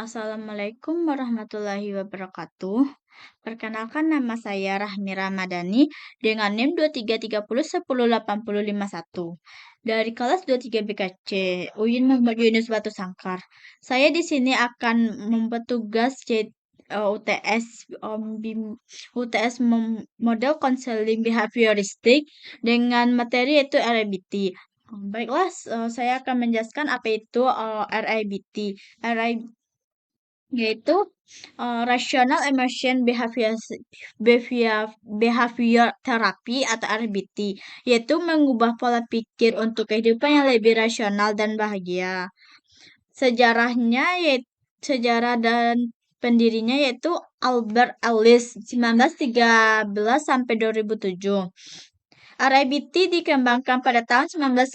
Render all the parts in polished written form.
Assalamualaikum warahmatullahi wabarakatuh. Perkenalkan nama saya Rahmi Ramadhani dengan NIM 2330108051 dari kelas 23 BKC UIN Muhammad Yunus Batu Sangkar. Saya di sini akan membuat tugas UTS model counseling behavioristik dengan materi yaitu RIBT. Baiklah, saya akan menjelaskan apa itu RIBT. Yaitu Rational Emotion Behavior Therapy atau RBT, yaitu mengubah pola pikir untuk kehidupan yang lebih rasional dan bahagia. Sejarah dan pendirinya yaitu Albert Ellis 1913 sampai 2007. RIBT dikembangkan pada tahun 1955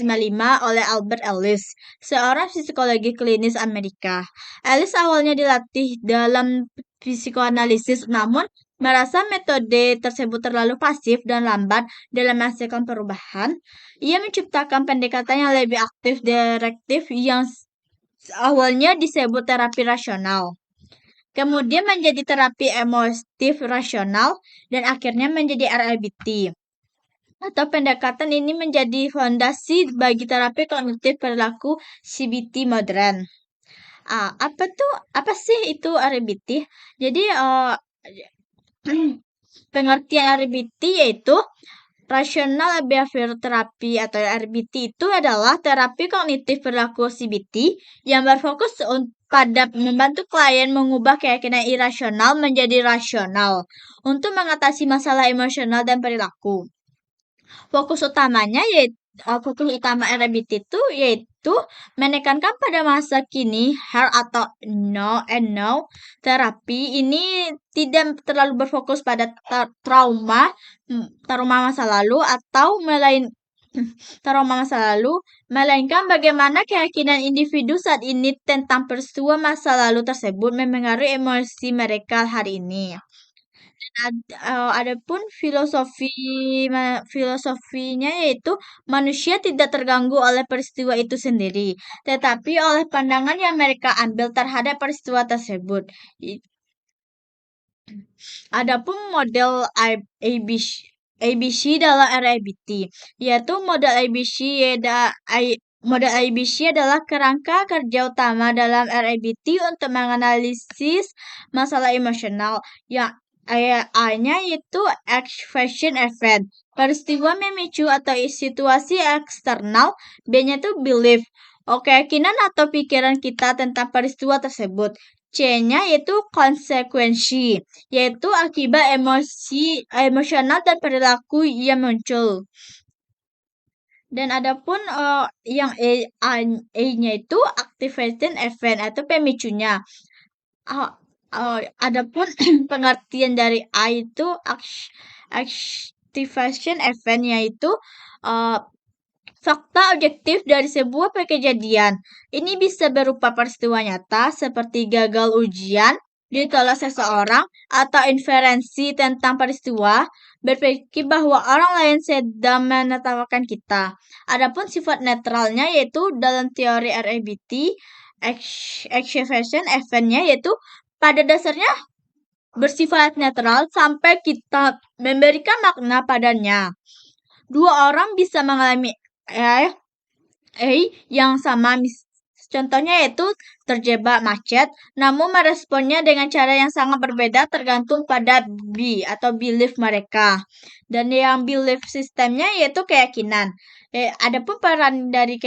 oleh Albert Ellis, seorang psikologi klinis Amerika. Ellis awalnya dilatih dalam psikoanalisis, namun merasa metode tersebut terlalu pasif dan lambat dalam menghasilkan perubahan. Ia menciptakan pendekatan yang lebih aktif direktif yang awalnya disebut terapi rasional. Kemudian menjadi terapi emotif rasional dan akhirnya menjadi RIBT. Atau pendekatan ini menjadi fondasi bagi terapi kognitif perilaku CBT modern. Apa sih itu RBT? Jadi pengertian RBT yaitu Rational Behavior Therapy atau RBT itu adalah terapi kognitif perilaku CBT yang berfokus pada membantu klien mengubah keyakinan irasional menjadi rasional untuk mengatasi masalah emosional dan perilaku. Fokus utama RBT itu yaitu menekankan pada masa kini HEAR atau now terapi ini tidak terlalu berfokus pada trauma masa lalu melainkan bagaimana keyakinan individu saat ini tentang peristiwa masa lalu tersebut memengaruhi emosi mereka hari ini. Adapun filosofinya yaitu manusia tidak terganggu oleh peristiwa itu sendiri, tetapi oleh pandangan yang mereka ambil terhadap peristiwa tersebut. Adapun model ABC dalam RIBT, yaitu model ABC adalah kerangka kerja utama dalam RIBT untuk menganalisis masalah emosional yang A-nya yaitu activation event, peristiwa memicu atau situasi eksternal. B-nya itu belief, keyakinan atau pikiran kita tentang peristiwa tersebut. C-nya yaitu konsekuensi, yaitu akibat emosional dan perilaku yang muncul. Dan adapun yang A-nya itu activation event atau pemicunya. Adapun pengertian dari A itu activation event yaitu fakta objektif dari sebuah kejadian. Ini bisa berupa peristiwa nyata seperti gagal ujian, ditolak seseorang, atau inferensi tentang peristiwa, berpikir bahwa orang lain sedang menertawakan kita. Adapun sifat netralnya yaitu dalam teori RIBT, activation event-nya yaitu pada dasarnya bersifat netral sampai kita memberikan makna padanya. Dua orang bisa mengalami yang sama, contohnya yaitu terjebak macet, namun meresponnya dengan cara yang sangat berbeda tergantung pada B atau belief mereka. Dan yang belief sistemnya yaitu keyakinan. Adapun peran dari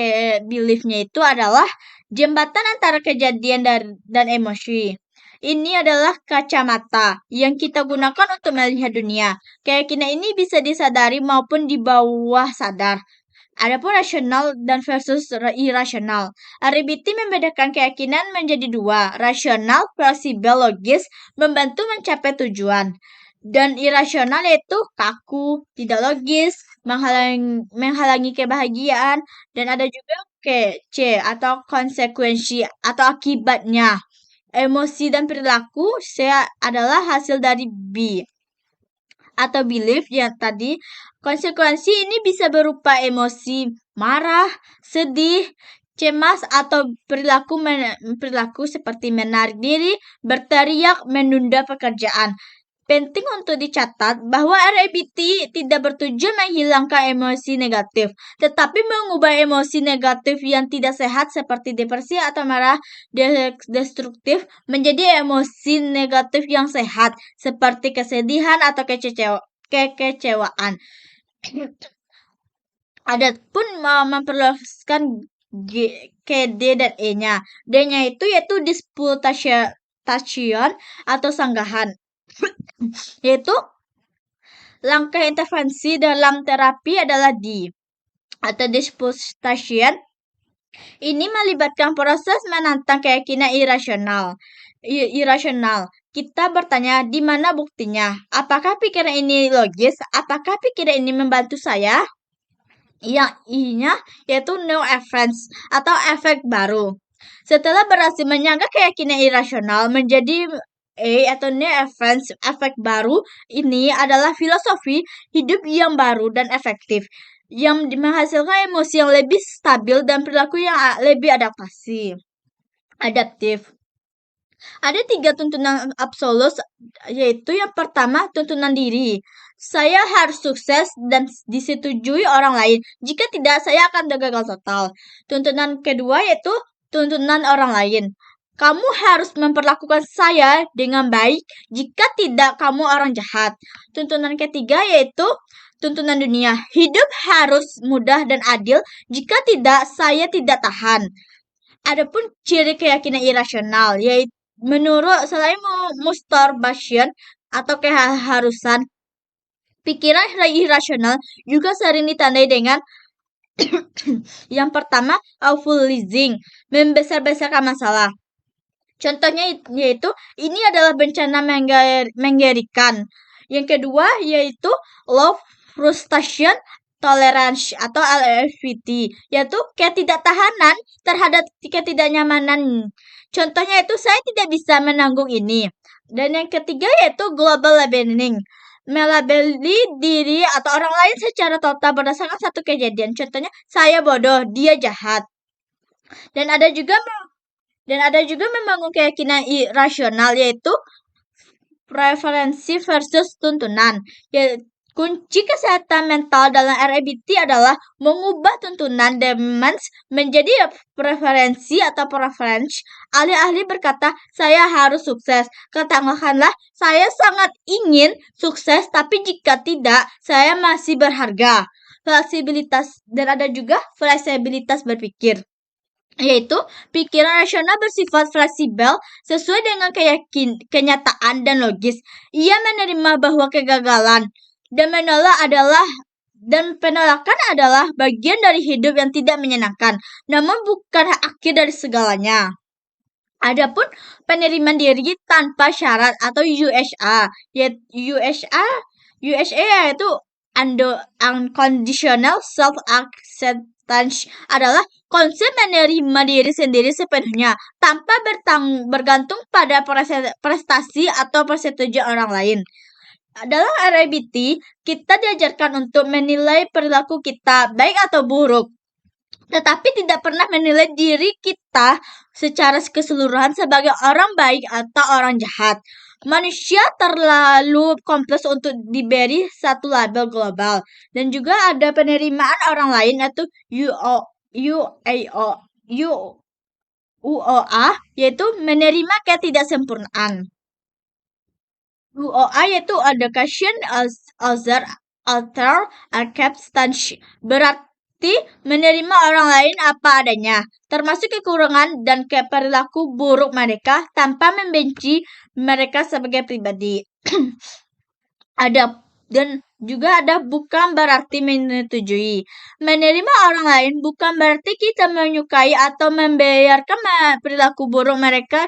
beliefnya itu adalah jembatan antara kejadian dan emosi. Ini adalah kacamata yang kita gunakan untuk melihat dunia. Keyakinan ini bisa disadari maupun di bawah sadar. Adapun rasional dan versus irasional. RBT membedakan keyakinan menjadi dua. Rasional, fleksibel, logis, membantu mencapai tujuan. Dan irasional yaitu kaku, tidak logis, menghalangi kebahagiaan. Dan ada juga C atau konsekuensi atau akibatnya. Emosi dan perilaku C adalah hasil dari B atau belief yang tadi. Konsekuensi ini bisa berupa emosi marah, sedih, cemas atau perilaku seperti menarik diri, berteriak, menunda pekerjaan. Penting untuk dicatat bahwa RABT tidak bertujuan menghilangkan emosi negatif, tetapi mengubah emosi negatif yang tidak sehat seperti depresi atau marah destruktif menjadi emosi negatif yang sehat seperti kesedihan atau kekecewaan. Adapun memperluaskan K, D, dan E-nya. D-nya itu yaitu disputation atau sanggahan. Yaitu langkah intervensi dalam terapi adalah D atau disputation. Ini melibatkan proses menantang keyakinan irasional. Kita bertanya, di mana buktinya? Apakah pikiran ini logis? Apakah pikiran ini membantu saya? Yang I-nya yaitu new evidence atau efek baru. Setelah berhasil menyangga keyakinan irasional menjadi atau new evidence, efek baru ini adalah filosofi hidup yang baru dan efektif yang menghasilkan emosi yang lebih stabil dan perilaku yang lebih adaptif. Ada 3 tuntunan absolut, yaitu yang pertama tuntunan diri. Saya harus sukses dan disetujui orang lain. Jika tidak, saya akan gagal total. Tuntunan kedua yaitu tuntunan orang lain. Kamu harus memperlakukan saya dengan baik. Jika tidak, kamu orang jahat. Tuntunan ketiga yaitu tuntunan dunia. Hidup harus mudah dan adil. Jika tidak, saya tidak tahan. Adapun ciri keyakinan irasional, yaitu menurut selain masturbation atau keharusan, pikiran irasional juga sering ditandai dengan yang pertama, awfulizing, membesar-besarkan masalah. Contohnya yaitu ini adalah bencana mengerikan. Yang kedua yaitu love frustration tolerance atau LFVT, yaitu ketidaktahanan terhadap ketidaknyamanan. Contohnya itu saya tidak bisa menanggung ini. Dan yang ketiga yaitu global labeling, melabeli diri atau orang lain secara total berdasarkan satu kejadian. Contohnya saya bodoh, dia jahat. Dan ada juga membangun keyakinan irasional yaitu preferensi versus tuntunan. Kunci kesehatan mental dalam RABT adalah mengubah tuntunan demands menjadi preferensi atau preference. Ahli-ahli berkata, saya harus sukses. Katakanlah, saya sangat ingin sukses, tapi jika tidak, saya masih berharga. Fleksibilitas, dan ada juga fleksibilitas berpikir, yaitu pikiran rasional bersifat fleksibel sesuai dengan kenyataan dan logis. Ia menerima bahwa kegagalan dan penolakan adalah bagian dari hidup yang tidak menyenangkan, namun bukan akhir dari segalanya. Adapun penerimaan diri tanpa syarat atau USA yaitu unconditional self-acceptance adalah konsep menerima diri sendiri sepenuhnya tanpa bergantung pada prestasi atau persetujuan orang lain. Dalam RABT, kita diajarkan untuk menilai perilaku kita baik atau buruk, tetapi tidak pernah menilai diri kita secara keseluruhan sebagai orang baik atau orang jahat. Manusia terlalu kompleks untuk diberi satu label global. Dan juga ada penerimaan orang lain yaitu UOA, yaitu menerima ketidaksempurnaan. UOA yaitu education other acceptance, berarti menerima orang lain apa adanya, termasuk kekurangan dan perilaku buruk mereka tanpa membenci mereka sebagai pribadi. Dan juga ada bukan berarti menyetujui. Menerima orang lain bukan berarti kita menyukai atau membiarkan perilaku buruk mereka.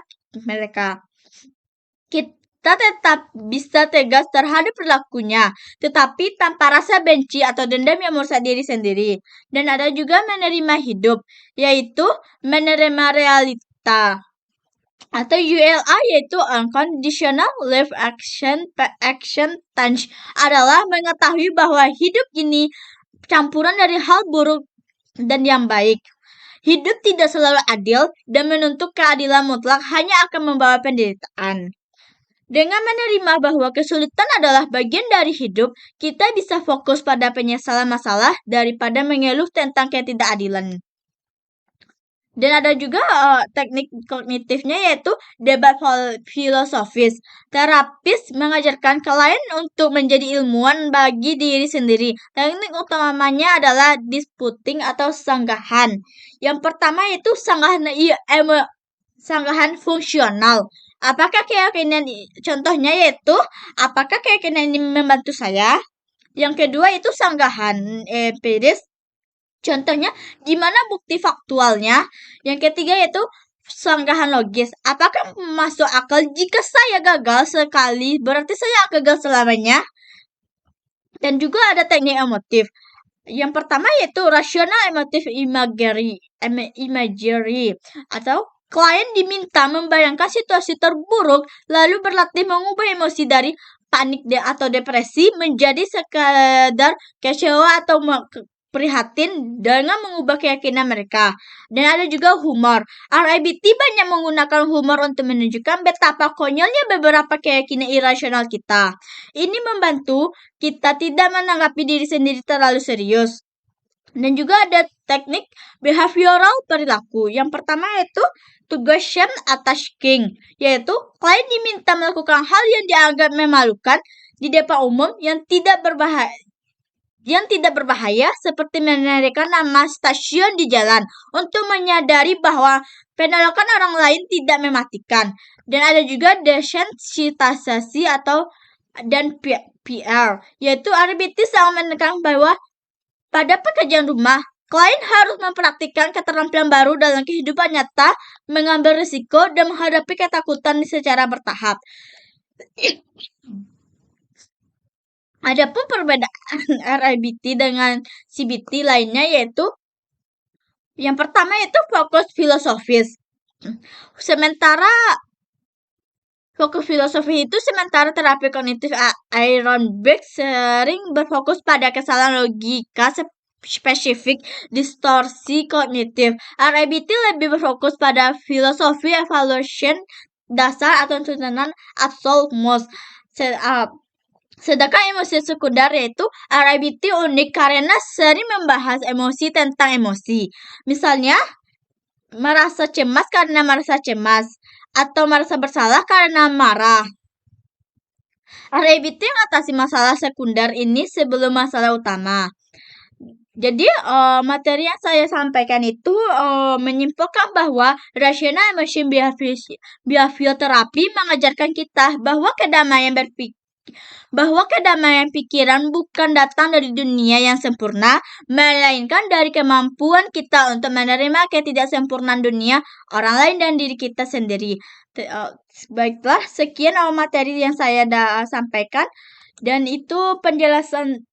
Kita tetap bisa tegas terhadap perilakunya, tetapi tanpa rasa benci atau dendam yang merusak diri sendiri. Dan ada juga menerima hidup, yaitu menerima realita. Atau ULA yaitu unconditional life acceptance adalah mengetahui bahwa hidup ini campuran dari hal buruk dan yang baik. Hidup tidak selalu adil dan menuntut keadilan mutlak hanya akan membawa penderitaan. Dengan menerima bahwa kesulitan adalah bagian dari hidup, kita bisa fokus pada penyesalan masalah daripada mengeluh tentang ketidakadilan. Dan ada juga teknik kognitifnya yaitu debat filosofis. Terapis mengajarkan klien untuk menjadi ilmuwan bagi diri sendiri. Teknik utamanya adalah disputing atau sanggahan. Yang pertama itu sanggahan fungsional. Apakah keyakinan contohnya yaitu apakah keyakinan ini membantu saya? Yang kedua itu sanggahan empiris. Contohnya, gimana bukti faktualnya? Yang ketiga yaitu sanggahan logis. Apakah masuk akal jika saya gagal sekali, berarti saya gagal selamanya? Dan juga ada teknik emotif. Yang pertama yaitu rasional emotif imagery atau klien diminta membayangkan situasi terburuk lalu berlatih mengubah emosi dari panik atau depresi menjadi sekadar kecewa atau prihatin dengan mengubah keyakinan mereka. Dan ada juga humor. RIBT banyak menggunakan humor untuk menunjukkan betapa konyolnya beberapa keyakinan irasional kita. Ini membantu kita tidak menanggapi diri sendiri terlalu serius. Dan juga ada teknik behavioral perilaku. Yang pertama yaitu tugas shame tasking, yaitu klien diminta melakukan hal yang dianggap memalukan di depan umum yang tidak berbahaya seperti menerikan nama stasiun di jalan untuk menyadari bahwa penolakan orang lain tidak mematikan. Dan ada juga desensitisasi dan PR, yaitu RBT sangat menekan bahwa pada pekerjaan rumah, klien harus mempraktikkan keterampilan baru dalam kehidupan nyata, mengambil risiko, dan menghadapi ketakutan secara bertahap. Adapun perbedaan RIBT dengan CBT lainnya yaitu yang pertama itu fokus filosofis. Sementara terapi kognitif Ironbeck sering berfokus pada kesalahan logika spesifik distorsi kognitif. RIBT lebih berfokus pada filosofi evaluation dasar atau tuntunan absolute. Sedangkan emosi sekunder yaitu RIBT unik karena sering membahas emosi tentang emosi. Misalnya, merasa cemas karena merasa cemas, atau merasa bersalah karena marah. RIBT mengatasi masalah sekunder ini sebelum masalah utama. Jadi, materi yang saya sampaikan itu menyimpulkan bahwa rational emotion behavior therapy mengajarkan kita bahwa kedamaian pikiran bukan datang dari dunia yang sempurna, melainkan dari kemampuan kita untuk menerima ketidaksempurnaan dunia, orang lain, dan diri kita sendiri. Baiklah, sekian materi yang saya sampaikan, dan itu penjelasan.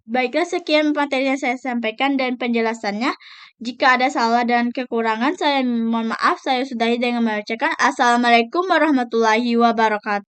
Baiklah, sekian materi yang saya sampaikan dan penjelasannya. Jika ada salah dan kekurangan, saya mohon maaf. Saya sudahi dengan mengucapkan Assalamualaikum warahmatullahi wabarakatuh.